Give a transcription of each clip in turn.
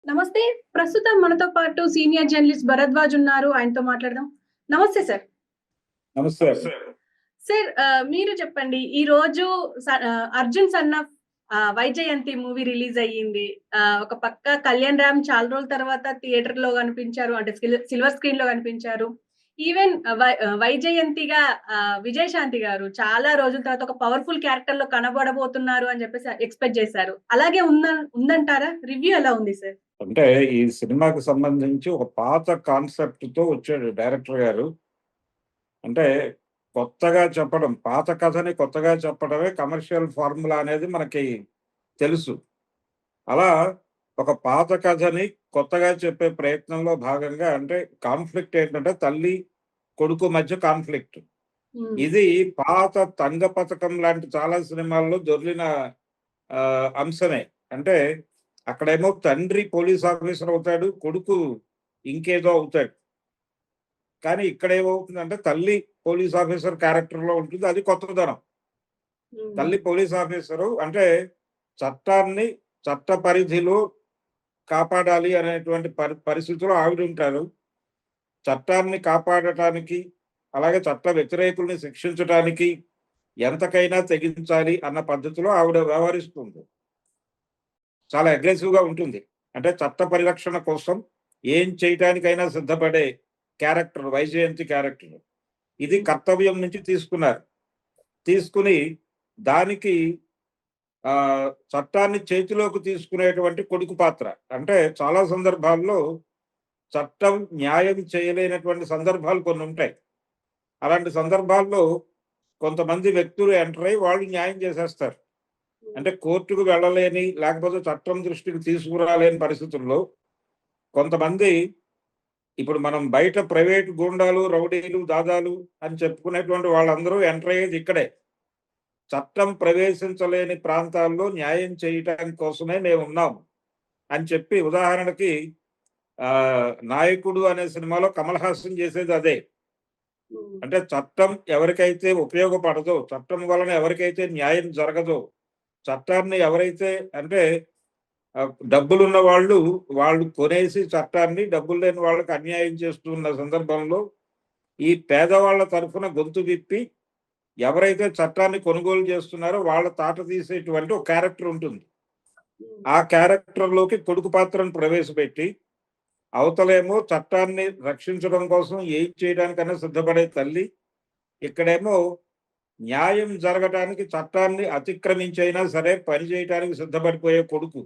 నమస్తే. ప్రస్తుతం మనతో పాటు సీనియర్ జర్నలిస్ట్ భరద్వాజ్ ఉన్నారు. ఆయనతో మాట్లాడదాం. నమస్తే సార్. నమస్తే. సార్ మీరు చెప్పండి. ఈరోజు 'Arjun son of Vyjayanthi' movie release అయ్యింది. ఒక పక్క కళ్యాణ్ రామ్ చాలా రోజుల తర్వాత థియేటర్‌లో కనిపించారు. అంటే సిల్వర్ స్క్రీన్‌లో కనిపించారు. ఈవెన్ వైజయంతిగా విజయశాంతి గారు చాలా రోజుల తర్వాత ఒక పవర్‌ఫుల్ క్యారెక్టర్‌లో కనబడబోతున్నారు అని చెప్పేసి ఎక్స్‌పెక్ట్ చేశారు. అలాగే ఉందంటారా? రివ్యూ ఎలా ఉంది సార్? అంటే ఈ సినిమాకి సంబంధించి ఒక పాత కాన్సెప్ట్‌తో వచ్చాడు డైరెక్టర్ గారు. అంటే కొత్తగా చెప్పడం, పాత కథని కొత్తగా చెప్పడమే కమర్షియల్ ఫార్ములా అనేది మనకి తెలుసు. అలా ఒక పాత కథని కొత్తగా చెప్పే ప్రయత్నంలో భాగంగా అంటే కాన్ఫ్లిక్ట్ ఏంటంటే తల్లి, కొడుకు మధ్య కాన్ఫ్లిక్ట్. ఇది పాత తంగ పథకం లాంటి చాలా సినిమాల్లో దొర్లిన అంశమే. అంటే అక్కడేమో తండ్రి పోలీస్ ఆఫీసర్ అవుతాడు, కొడుకు ఇంకేదో అవుతాడు. కానీ ఇక్కడ ఏమవుతుందంటే తల్లి పోలీస్ ఆఫీసర్ క్యారెక్టర్‌లో ఉంటుంది. అది కొత్తదనం. తల్లి పోలీస్ ఆఫీసరు అంటే చట్టాన్ని చట్ట పరిధిలో కాపాడాలి అనేటువంటి పరిస్థితిలో ఆవిడుంటారు. చట్టాన్ని కాపాడటానికి, అలాగే చట్ట వ్యతిరేకుల్ని శిక్షించడానికి ఎంతకైనా తెగించాలి అన్న పద్ధతిలో ఆవిడ వ్యవహరిస్తుంది. చాలా అగ్రెసివ్‌గా ఉంటుంది. అంటే చట్ట పరిరక్షణ కోసం ఏం చేయటానికైనా సిద్ధపడే క్యారెక్టర్ వైజయంతి క్యారెక్టర్. ఇది కర్తవ్యం నుంచి తీసుకున్నారు. తీసుకుని దానికి చట్టాన్ని చేతిలోకి తీసుకునేటువంటి కొడుకు పాత్ర. అంటే చాలా సందర్భాల్లో చట్టం న్యాయం చేయలేనటువంటి సందర్భాలు కొన్ని ఉంటాయి. అలాంటి సందర్భాల్లో కొంతమంది వ్యక్తులు ఎంటర్ అయ్యి వాళ్ళు న్యాయం చేసేస్తారు. అంటే కోర్టుకు వెళ్ళలేని, లేకపోతే చట్టం దృష్టికి తీసుకురాలేని పరిస్థితుల్లో కొంతమంది ఇప్పుడు మనం బయట ప్రైవేట్ గూండాలు, రౌడీలు, దాదాలు అని చెప్పుకునేటువంటి వాళ్ళందరూ ఎంటర్ అయ్యేది ఇక్కడే. చట్టం ప్రవేశించలేని ప్రాంతాల్లో న్యాయం చేయటానికి కోసమే మేమున్నాం అని చెప్పి ఉదాహరణకి నాయకుడు అనే సినిమాలో కమల్ హాసన్ చేసేది అదే. అంటే చట్టం ఎవరికైతే ఉపయోగపడదో, చట్టం వలన ఎవరికైతే న్యాయం జరగదో, చట్టాన్ని ఎవరైతే అంటే డబ్బులున్న వాళ్ళు కొనేసి చట్టాన్ని డబ్బులు లేని వాళ్ళకి అన్యాయం చేస్తున్న సందర్భంలో ఈ పేదవాళ్ల తరఫున గొంతు విప్పి ఎవరైతే చట్టాన్ని కొనుగోలు చేస్తున్నారో వాళ్ళ తాట తీసేటువంటి ఒక క్యారెక్టర్ ఉంటుంది. ఆ క్యారెక్టర్లోకి కొడుకు పాత్రను ప్రవేశపెట్టి అవతలేమో చట్టాన్ని రక్షించడం కోసం ఏం చేయడానికైనా సిద్ధపడే తల్లి, ఇక్కడేమో న్యాయం జరగటానికి చట్టాన్ని అతిక్రమించైనా సరే పని చేయడానికి సిద్ధపడిపోయే కొడుకు.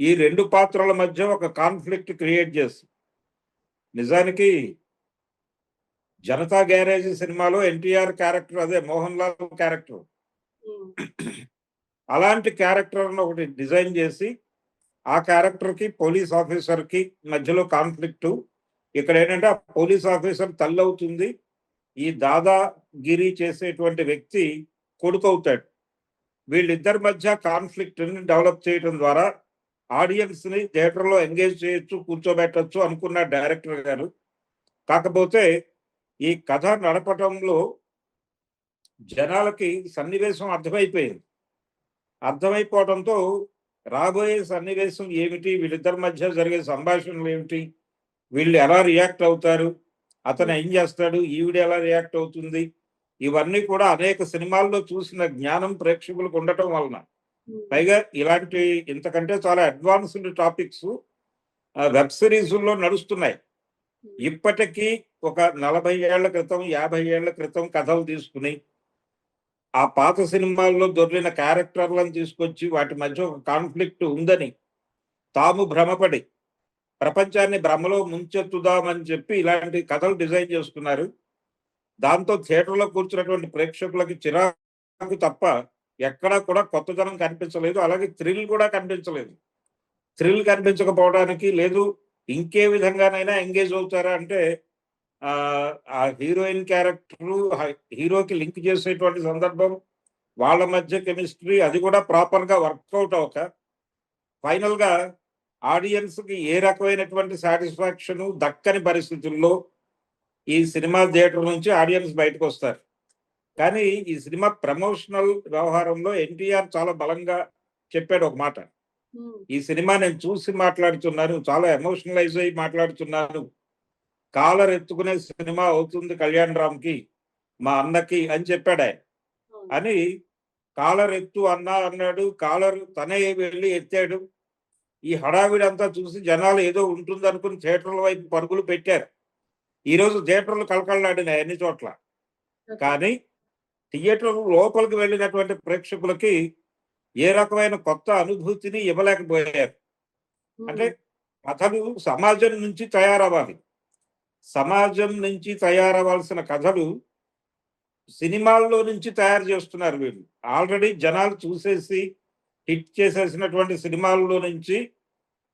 ఈ రెండు పాత్రల మధ్య ఒక కాన్ఫ్లిక్ట్ క్రియేట్ చేస్తుంది. నిజానికి జనతా గ్యారేజ్ సినిమాలో ఎన్టీఆర్ క్యారెక్టర్ అదే మోహన్ లాల్ క్యారెక్టర్. అలాంటి క్యారెక్టర్ను ఒకటి డిజైన్ చేసి ఆ క్యారెక్టర్కి పోలీస్ ఆఫీసర్కి మధ్యలో కాన్ఫ్లిక్టు. ఇక్కడ ఏంటంటే ఆ పోలీస్ ఆఫీసర్ తల్లి అవుతుంది, ఈ దాదాగిరి చేసేటువంటి వ్యక్తి కొడుకు అవుతాడు. వీళ్ళిద్దరి మధ్య కాన్ఫ్లిక్ట్ని డెవలప్ చేయడం ద్వారా ఆడియన్స్ని థియేటర్లో ఎంగేజ్ చేయొచ్చు, కూర్చోబెట్టచ్చు అనుకున్న డైరెక్టర్ గారు. కాకపోతే ఈ కథ నడపటంలో జనాలకి సన్నివేశం అర్థమైపోయింది. అర్థమైపోవడంతో రాబోయే సన్నివేశం ఏమిటి, వీళ్ళిద్దరి మధ్య జరిగే సంభాషణలు ఏమిటి, వీళ్ళు ఎలా రియాక్ట్ అవుతారు, అతను ఏం చేస్తాడు, ఈవిడ ఎలా రియాక్ట్ అవుతుంది, ఇవన్నీ కూడా అనేక సినిమాల్లో చూసిన జ్ఞానం ప్రేక్షకులకు ఉండటం వలన, పైగా ఇలాంటి ఇంతకంటే చాలా అడ్వాన్స్డ్ టాపిక్స్ వెబ్ సిరీస్లో నడుస్తున్నాయి. ఇప్పటికీ ఒక 40 ఏళ్ల క్రితం, 50 ఏళ్ల క్రితం కథలు తీసుకుని ఆ పాత సినిమాల్లో దొరికిన క్యారెక్టర్లను తీసుకొచ్చి వాటి మధ్య ఒక కాన్ఫ్లిక్ట్ ఉందని తాము భ్రమపడి ప్రపంచాన్ని భ్రమలో ముంచెత్తుదామని చెప్పి ఇలాంటి కథలు డిజైన్ చేసుకున్నారు. దాంతో థియేటర్లో కూర్చున్నటువంటి ప్రేక్షకులకి చిరాకు తప్ప ఎక్కడా కూడా కొత్తదనం కనిపించలేదు. అలాగే థ్రిల్ కూడా కనిపించలేదు. థ్రిల్ కనిపించకపోవడానికి లేదు, ఇంకే విధంగానైనా ఎంగేజ్ అవుతారా అంటే ఆ హీరోయిన్ క్యారెక్టరు హీరోకి లింక్ చేసేటువంటి సందర్భం, వాళ్ళ మధ్య కెమిస్ట్రీ అది కూడా ప్రాపర్గా వర్కౌట్ అవ్వక ఫైనల్గా ఆడియన్స్కి ఏ రకమైనటువంటి సాటిస్ఫాక్షన్ దక్కని పరిస్థితుల్లో ఈ సినిమా థియేటర్ నుంచి ఆడియన్స్ బయటకు వస్తారు. కానీ ఈ సినిమా ప్రమోషనల్ వ్యవహారంలో ఎన్టీఆర్ చాలా బలంగా చెప్పాడు ఒక మాట. హ్మ్. ఈ సినిమా నేను చూసి మాట్లాడుతున్నాను. చాలా ఎమోషనలైజ్ అయ్యి మాట్లాడుతున్నాను. కాలర్ ఎత్తుకునే సినిమా అవుతుంది కళ్యాణ్ రామ్‌కి, మా అన్నకి అని చెప్పాడాయన. అవును. అని కాలర్ ఎత్తు అన్నా అన్నాడు. కాలర్ తనే వెళ్లి ఎత్తాడు. ఈ హడావిడంతా చూసి జనాలు ఏదో ఉంటుందనుకుని థియేటర్ల వైపు పరుగులు పెట్టారు. ఈరోజు థియేటర్లు కళకళలాడినాయి అన్ని చోట్ల. ఓకే. కానీ థియేటర్ లోపలికి వెళ్ళినటువంటి ప్రేక్షకులకి ఏ రకమైన కొత్త అనుభూతిని ఇవ్వలేకపోయారు. అంటే హ్మ్. కథలు సమాజం నుంచి తయారవ్వాలి. సమాజం నుంచి తయారవ్వాల్సిన కథలు సినిమాల్లో నుంచి తయారు చేస్తున్నారు వీళ్ళు. ఆల్రెడీ జనాలు చూసేసి హిట్ చేసేసినటువంటి సినిమాల్లో నుంచి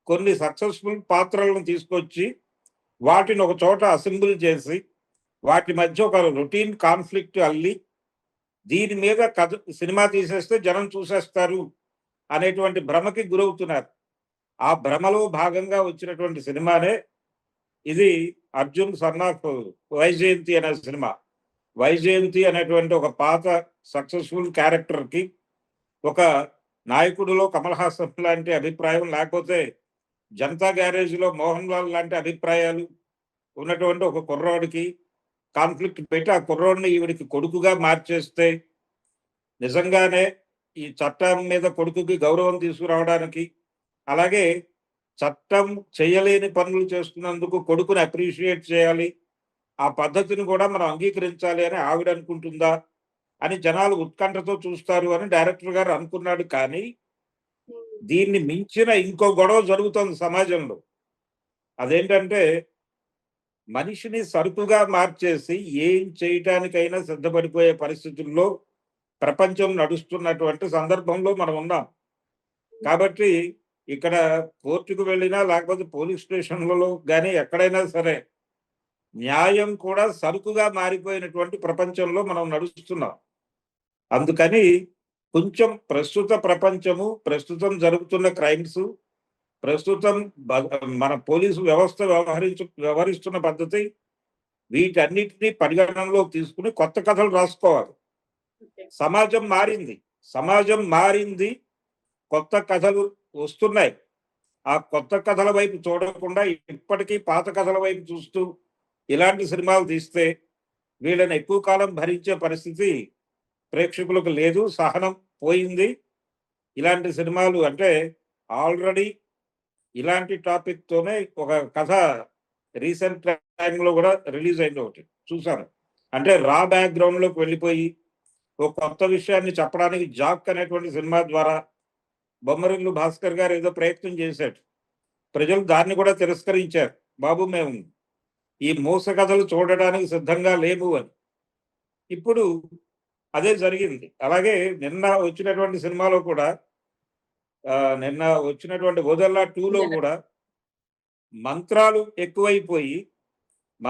కొన్ని సక్సెస్‌ఫుల్ పాత్రలను తీసుకొచ్చి, వాటిని ఒక చోట అసెంబుల్ చేసి, వాటి మధ్య ఒక రొటీన్ కాన్‌ఫ్లిక్ట్ అల్లి, దీని మీద కథ సినిమా తీసేస్తే జనం చూసేస్తారు అనేటువంటి భ్రమకి గురవుతున్నారు. ఆ భ్రమలో భాగంగా వచ్చినటువంటి సినిమానే ఇది 'అర్జున్ సన్ ఆఫ్ వైజయంతి' అనే సినిమా. వైజయంతి అనేటువంటి ఒక పాత సక్సెస్‌ఫుల్ క్యారెక్టర్‌కి ఒక నాయకుడిలో కమల్ హాసన్ లాంటి అభిప్రాయం, లేకపోతే 'జనతా గ్యారేజ్‌లో' మోహన్ లాల్ లాంటి అభిప్రాయాలు ఉన్నటువంటి ఒక కుర్రోడికి కాన్‌ఫ్లిక్ట్ పెట్టి, ఆ కుర్రోడిని ఈవిడికి కొడుకుగా మార్చేస్తే, నిజంగానే ఈ చట్టం మీద కొడుకుకి గౌరవం తీసుకురావడానికి, అలాగే చట్టం చేయలేని పనులు చేస్తున్నందుకు కొడుకుని అప్రిషియేట్ చేయాలి. ఆ పద్ధతిని కూడా మనం అంగీకరించాలి అని ఆవిడ అనుకుంటుందా? అని జనాలు ఉత్కంఠతో చూస్తారు అని డైరెక్టర్ గారు అనుకున్నాడు. కానీ, హ్మ్. దీన్ని మించిన ఇంకో గొడవ జరుగుతోంది సమాజంలో. అదేంటంటే, మనిషిని సరుకుగా మార్చేసి ఏం చేయటానికైనా సిద్ధపడిపోయే పరిస్థితుల్లో ప్రపంచం నడుస్తున్నటువంటి సందర్భంలో మనం ఉన్నాం. కాబట్టి ఇక్కడ కోర్టుకు వెళ్ళినా, లేకపోతే పోలీస్ స్టేషన్‌లలో గాని ఎక్కడైనా సరే, న్యాయం కూడా సరుకుగా మారిపోయినటువంటి ప్రపంచంలో మనం నడుస్తున్నాం. అందుకని కొంచెం ప్రస్తుత ప్రపంచము, ప్రస్తుతం జరుగుతున్న క్రైమ్సు, ప్రస్తుతం బ మన పోలీసు వ్యవస్థ వ్యవహరిస్తున్న పద్ధతి, వీటన్నిటిని పరిగణనలోకి తీసుకొని కొత్త కథలు రాసుకోవాలి. ఓకే. సమాజం మారింది. సమాజం మారింది. కొత్త కథలు వస్తున్నాయి. ఆ కొత్త కథల వైపు చూడకుండా ఇప్పటికీ పాత కథల వైపు చూస్తూ ఇలాంటి సినిమాలు తీస్తే వీళ్ళని ఎక్కువ కాలం భరించే పరిస్థితి ప్రేక్షకులకు లేదు. సహనం పోయింది. ఇలాంటి సినిమాలు అంటే ఆల్రెడీ ఇలాంటి టాపిక్‌తోనే ఒక కథ రీసెంట్ టైమ్‌లో గూడా రిలీజ్ అయింది ఒకటి. చూసాను. అంటే బ్యాక్‌గ్రౌండ్‌లోకి వెళ్ళిపోయి, ఒక కొత్త విషయాన్ని చెప్పడానికి 'జాక్' అనేటువంటి సినిమా ద్వారా బొమ్మరిల్లు భాస్కర్ గారు ఏదో ప్రయత్నం చేశాడు. ప్రజలు దాన్ని కూడా తిరస్కరించారు. బాబు మేము ఈ మోస కథలు చూడడానికి సిద్ధంగా లేము అని. ఇప్పుడు అదే జరిగింది. అలాగే నిన్న వచ్చినటువంటి సినిమాలో కూడా నిన్న వచ్చినటువంటి 'ఓదెలా 2'లో యాహ్! గూడా మంత్రాలు ఎక్కువైపోయి